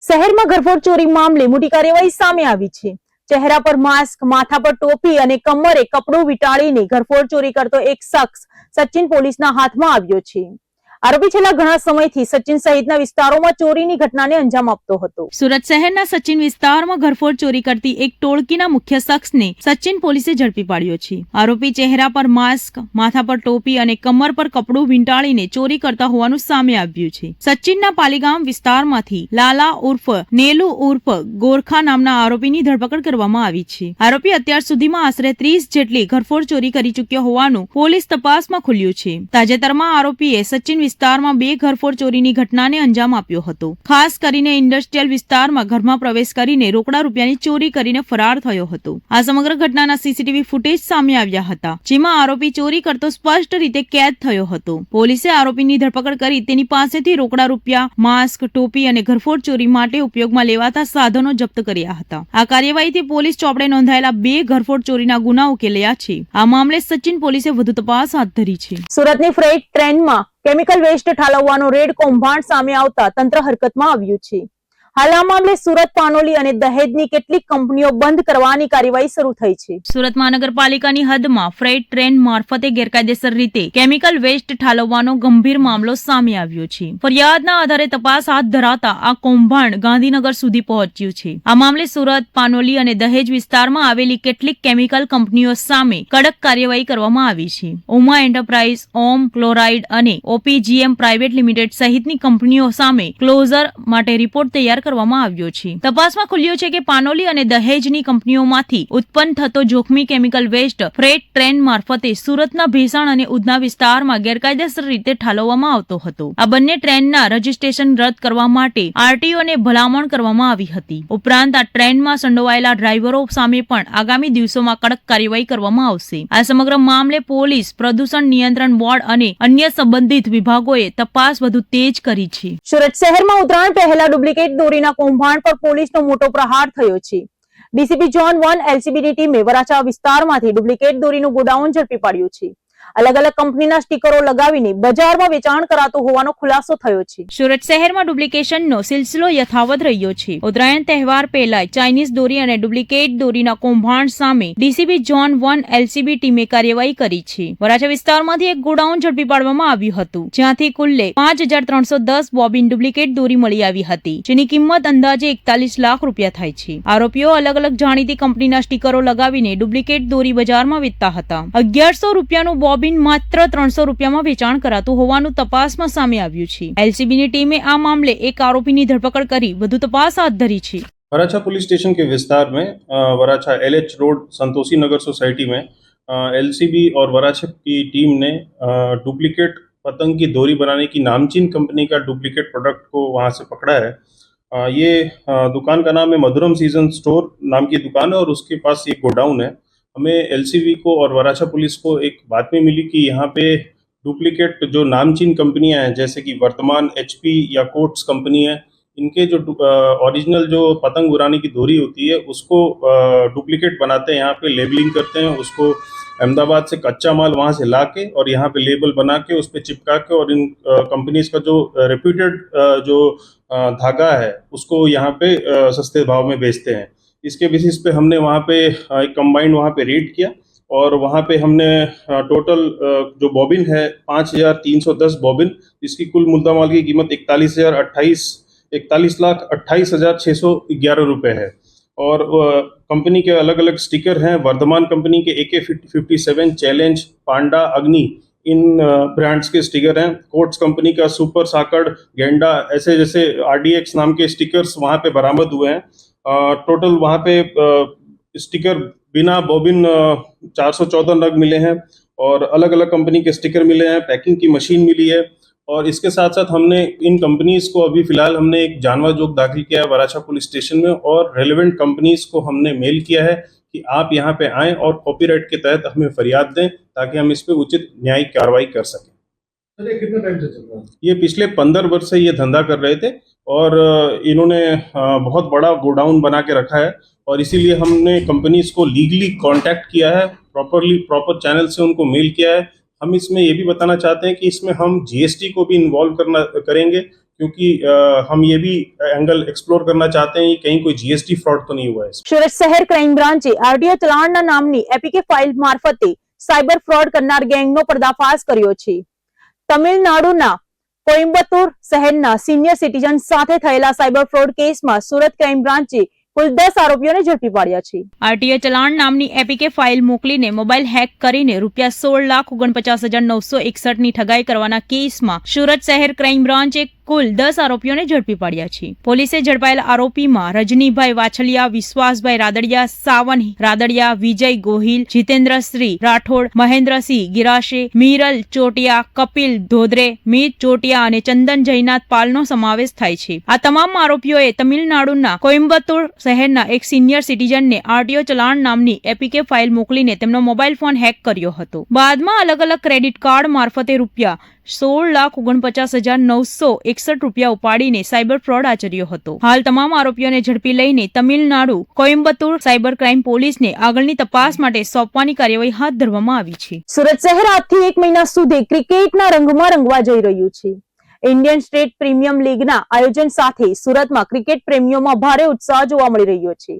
શહેરમાં ઘરફોડ ચોરી મામલે મોટી કાર્યવાહી સામે આવી છે। ચહેરા પર માસ્ક, માથા પર ટોપી અને કમરે કપડું વીંટાળીને ઘરફોડ ચોરી કરતો એક શખ્સ સચિન પોલીસના હાથમાં આવ્યો છે। આરોપી છેલ્લા ઘણા સમયથી સચિન સહિતના વિસ્તારોમાં ચોરીની ઘટનાને અંજામ આપતો હતો। સુરત શહેરના સચિન વિસ્તારમાં ઘરફોડ ચોરી કરતી એક ટોળકીના મુખ્ય શખ્સને સચિન પોલીસે ઝડપી પાડ્યો છે। આરોપી ચહેરા પર માસ્ક, માથા પર ટોપી અને કમર પર કપડું વીંટાળીને ચોરી કરતા હોવાનું સામે આવ્યું છે। સચિનના પાલીગામ વિસ્તારમાંથી લાલા ઉર્ફ નેલુ ઉર્ફ ગોરખા નામના આરોપીની ધરપકડ કરવામાં આવી છે। આરોપી અત્યાર સુધીમાં આશરે 30 જેટલી ઘરફોડ ચોરી કરી ચૂક્યો હોવાનું પોલીસ તપાસમાં ખુલ્યું છે। તાજેતરમાં આરોપીએ સચિન વિસ્તારમાં 2 ઘરફોડ ચોરીની ઘટનાને અંજામ આપ્યો હતો। ખાસ કરીને ઇન્ડસ્ટ્રીયલ વિસ્તારમાં ઘરમાં પ્રવેશ કરીને રોકડા રૂપિયાની ચોરી કરીને ફરાર થયો હતો। આ સમગ્ર ઘટનાના સીસીટીવી ફૂટેજ સામે આવ્યા હતા, જેમાં આરોપી ચોરી કરતો સ્પષ્ટ રીતે કેદ થયો હતો। પોલીસે આરોપીની ધરપકડ કરી તેની પાસેથી રોકડા રૂપિયા, માસ્ક, ટોપી અને ઘરફોડ ચોરી માટે ઉપયોગમાં લેવાતા સાધનો જપ્ત કર્યા હતા। આ કાર્યવાહીથી પોલીસ ચોપડે નોંધાયેલા 2 ઘરફોડ ચોરીના ગુના ઉકેલાયા છે। આ મામલે સચિન પોલીસે વધુ તપાસ હાથ ધરી છે। સુરતની ફ્રેટ ટ્રેનમાં કેમિકલ વેસ્ટ ઠાલવવાનો રેડ કૌભાંડ સામે આવતા તંત્ર હરકતમાં આવ્યું છે। હાલ આ મામલે સુરત, પાનોલી અને દહેજની કેટલીક કંપનીઓ બંધ કરવાની કાર્યવાહી શરૂ થઈ છે। સુરત મહાનગરપાલિકાની હદમાં ફ્રેટ ટ્રેન મારફતે ગેરકાયદેસર રીતે કેમિકલ વેસ્ટ ઠાલવવાનો ગંભીર મામલો સામે આવ્યો છે। ફરિયાદના આધારે તપાસ હાથ ધરાતા આ કૌભાંડ ગાંધીનગર સુધી પહોંચ્યું છે। આ મામલે સુરત, પાનોલી અને દહેજ વિસ્તારમાં આવેલી કેટલીક કેમિકલ કંપનીઓ સામે કડક કાર્યવાહી કરવામાં આવી છે। ઉમા એન્ટરપ્રાઇઝ, ઓમ ક્લોરાઇડ અને ઓપીજીએમ પ્રાઇવેટ લિમિટેડ સહિતની કંપનીઓ સામે ક્લોઝર માટે રિપોર્ટ તૈયાર કરવામાં આવ્યો છે। તપાસમાં ખુલ્યું છે કે પાનોલી અને દહેજની કંપનીઓમાંથી ઉત્પન્ન થતો જોખમી કેમિકલ વેસ્ટ ફ્રેટ ટ્રેન મારફતે સુરતના ભેસાણ અને ઉધના વિસ્તારમાં ગેરકાયદેસર રીતે ઠાલવવામાં આવતો હતો। આ બંને ટ્રેનના રજીસ્ટ્રેશન રદ કરવા માટે આરટીઓને ભલામણ કરવામાં આવી હતી। ઉપરાંત આ ટ્રેનમાં સંડોવાયેલા ડ્રાઈવરો સામે પણ આગામી દિવસોમાં કડક કાર્યવાહી કરવામાં આવશે। આ સમગ્ર મામલે પોલીસ, પ્રદૂષણ નિયંત્રણ બોર્ડ અને અન્ય સંબંધિત વિભાગોએ તપાસ વધુ તેજ કરી છે। સુરત શહેરમાં ઉત્તરાયણ પહેલા ડુપ્લિકેટ દોરીના કૌભાંડ પર પોલીસનો મોટો પ્રહાર થયો છે। ડીસીપી ઝોન 1 એલસીબીની ટીમે વરાછા વિસ્તારમાંથી ડુપ્લિકેટ દોરીનું ગોડાઉન ઝડપી પાડ્યું છે। અલગ અલગ કંપનીના સ્ટીકરો લગાવીને બજારમાં વેચાણ કરાતું હોવાનો ખુલાસો થયો છે। સુરત શહેરમાં ડુપ્લિકેશનનો સિલસિલો યથાવત રહ્યો છે। ઉત્તરાયણ તહેવાર પહેલા ચાઇનીઝ દોરી અને ડુપ્લિકેટ દોરીના કૌભાંડ સામે ડીસીબી ઝોન 1 એલસીબી ટીમે કાર્યવાહી કરી છે। વરાછા વિસ્તારમાંથી એક ગોડાઉન ઝડપી પાડવામાં આવ્યું હતું, જ્યાંથી કુલ્લે 5310 બોબિન ડુપ્લિકેટ દોરી મળી આવી હતી, જેની કિંમત અંદાજે 41 લાખ રૂપિયા થાય છે। આરોપીઓ અલગ અલગ જાણીતી કંપનીના સ્ટીકરો લગાવીને ડુપ્લિકેટ દોરી બજારમાં વેચતા હતા। 1100 રૂપિયાનું બોબિન માત્ર 300 રૂપિયામાં વેચાણ કરાતું હોવાનું તપાસમાં સામે આવ્યું છે। એલસીબીની ટીમે આ મામલે એક આરોપીની ધરપકડ કરી વધુ તપાસ હાથ ધરી છે। वराछा पुलिस स्टेशन के विस्तार में वराछा एलएच रोड संतोषी नगर सोसाइटी में एलसीबी और वराछा की टीम ने डुप्लीकेट पतंग की डोरी बनाने की नामचीन कंपनी का डुप्लीकेट प्रोडक्ट को वहाँ से पकड़ा है। ये दुकान का नाम है मधुरम सीजन स्टोर नाम की दुकान है और उसके पास एक गोडाउन है। हमें एलसीबी को और वराछा पुलिस को एक बातमी मिली कि यहाँ पे डुप्लीकेट जो नामचीन कंपनियां हैं, जैसे कि वर्तमान, एचपी या कोट्स कंपनी है, इनके जो ओरिजिनल जो पतंग उड़ाने की डोरी होती है उसको डुप्लीकेट बनाते हैं, यहाँ पे लेबलिंग करते हैं, उसको अहमदाबाद से कच्चा माल वहाँ से ला के और यहाँ पे लेबल बना के उस पर चिपका के और इन कंपनीज का जो रेप्यूटेड जो धागा है उसको यहाँ पे सस्ते भाव में बेचते हैं। इसके बेसिस पे हमने वहाँ पे एक कंबाइंड वहाँ पे रेड किया और वहाँ पे हमने टोटल जो बॉबिन है 5310 बॉबिन, इसकी कुल मुद्दा माल की कीमत 41,28,611 रुपये है। और कंपनी के अलग अलग स्टिकर हैं। वर्धमान कंपनी के AK-57, चैलेंज, पांडा, अग्नि, इन ब्रांड्स के स्टिकर हैं। कोट्स कंपनी का सुपर साकड़, गेंडा, ऐसे जैसे RDX नाम के स्टिकर्स वहाँ पे बरामद हुए हैं। टोटल वहाँ पे स्टिकर बिना बॉबिन 414 नग मिले हैं और अलग अलग कंपनी के स्टिकर मिले हैं। पैकिंग की मशीन मिली है और इसके साथ साथ हमने इन कंपनीज को अभी फिलहाल हमने एक जानवा जोग दाखिल किया है वराछा पुलिस स्टेशन में और रेलेवेंट कंपनीज को हमने मेल किया है कि आप यहाँ पे आएँ और कॉपीराइट के तहत हमें फरियाद दें ताकि हम इस पे उचित न्यायिक कार्रवाई कर सकें। ये कितने टाइम से चल रहा है? ये पिछले 15 वर्ष से ये धंधा कर रहे थे और इन्होंने बहुत बड़ा गोडाउन बना के रखा है और इसीलिए हमने कंपनीज को लीगली कांटेक्ट किया है, प्रॉपर चैनल से उनको मेल किया है। हम इसमें ये भी बताना चाहते हैं कि इसमें हम जीएसटी को भी इन्वॉल्व करेंगे क्योंकि हम ये भी एंगल एक्सप्लोर करना चाहते हैं कि कहीं कोई जीएसटी फ्रॉड तो नहीं हुआ है। સુરત શહેર ક્રાઇમ બ્રાન્ચે આરટીઓ ચલાણના નામની એપીકે ફાઇલ મારફતે સાયબર ફ્રોડ કરનાર ગેંગનો પર્દાફાશ કર્યો છે. તમિલનાડુના કોઇમ્બતુર શહેરના સિનિયર સિટીઝન સાથે થયેલા સાયબર ફ્રોડ કેસમાં સુરત ક્રાઇમ બ્રાન્ચે કુલ 10 આરોપીઓને ઝડપી પાડ્યા છે. આરટીઓ ચલાણ નામની એપીકે ફાઇલ મોકલીને મોબાઈલ હેક કરીને ₹16,49,961 ની ઠગાઈ કરવાના કેસમાં સુરત શહેર ક્રાઇમ બ્રાન્ચે કુલ 10 આરોપીઓને ઝડપી પાડ્યા છે. પોલીસે ઝડપાયેલા આરોપીમાં રજનીભાઈ વાછલિયા, વિશ્વાસભાઈ રાદડિયા, સાવન રાદડિયા, વિજય ગોહિલ, જીતેન્દ્રશ્રી રાઠોડ, મહેન્દ્રસિંહ ગિરાશે, મીરલ ચોટિયા, કપિલ ધોધરે, મીત ચોટિયા અને ચંદન જયનાથ પાલનો સમાવેશ થાય છે. આ તમામ આરોપીઓએ તમિલનાડુના કોઇમ્બતુર શહેરના એક સિનિયર સિટીઝનને આરટીઓ ચલાણ નામની એપીકે ફાઇલ મોકલીને તેમનો મોબાઈલ ફોન હેક કર્યો હતો. બાદમાં અલગ અલગ ક્રેડિટ કાર્ડ મારફતે ₹16,49,961 ઉપાડીને સાયબર ફ્રોડ આચર્યો હતો. હાલ તમામ આરોપીઓને ઝડપી લઈને તમિલનાડુ કોઇમ્બતુર સાયબર ક્રાઇમ પોલીસને આગળની તપાસ માટે સોંપવાની કાર્યવાહી હાથ ધરવામાં આવી છે. સુરત શહેર આજથી 1 મહિના સુધી ક્રિકેટના રંગમાં રંગવા જઈ રહ્યું છે. ઇન્ડિયન સ્ટેટ પ્રીમિયમ લીગના આયોજન સાથે સુરતમાં ક્રિકેટ પ્રેમીઓમાં ભારે ઉત્સાહ જોવા મળી રહ્યો છે.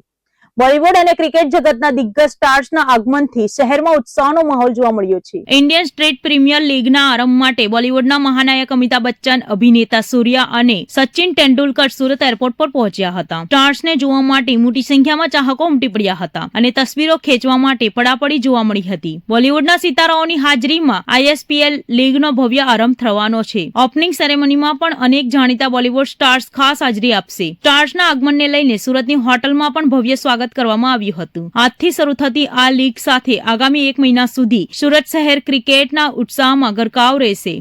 બોલીવુડ અને ક્રિકેટ જગતના દિગ્ગજ સ્ટાર્સના આગમનથી શહેરમાં ઉત્સાહનો માહોલ જોવા મળ્યો છે. ઇન્ડિયન સ્ટેટ પ્રીમિયર લીગના આરંભ માટે બોલીવુડના મહાનાયક અમિતાભ બચ્ચન, અભિનેતા સૂર્યા અને સચિન તેંડુલકર સુરત એરપોર્ટ પર પહોંચ્યા હતા. સ્ટાર્સને જોવા માટે મોટી સંખ્યામાં ચાહકો ઉમટી પડ્યા હતા અને તસવીરો ખેંચવા માટે પડાપડી જોવા મળી હતી. બોલીવુડના સિતારાઓની હાજરીમાં આઈએસપીએલ લીગનો ભવ્ય આરંભ થવાનો છે. ઓપનિંગ સેરેમનીમાં પણ અનેક જાણીતા બોલીવુડ સ્ટાર્સ ખાસ હાજરી આપશે. સ્ટાર્સના આગમનને લઈને સુરતની હોટલમાં પણ ભવ્ય સ્વાગત કરવામાં આવ્યું હતું. આજથી શરૂ થતી આ લીગ સાથે આગામી 1 મહિના સુધી સુરત શહેર ક્રિકેટના ઉત્સાહમાં ગરકાવ રહેશે.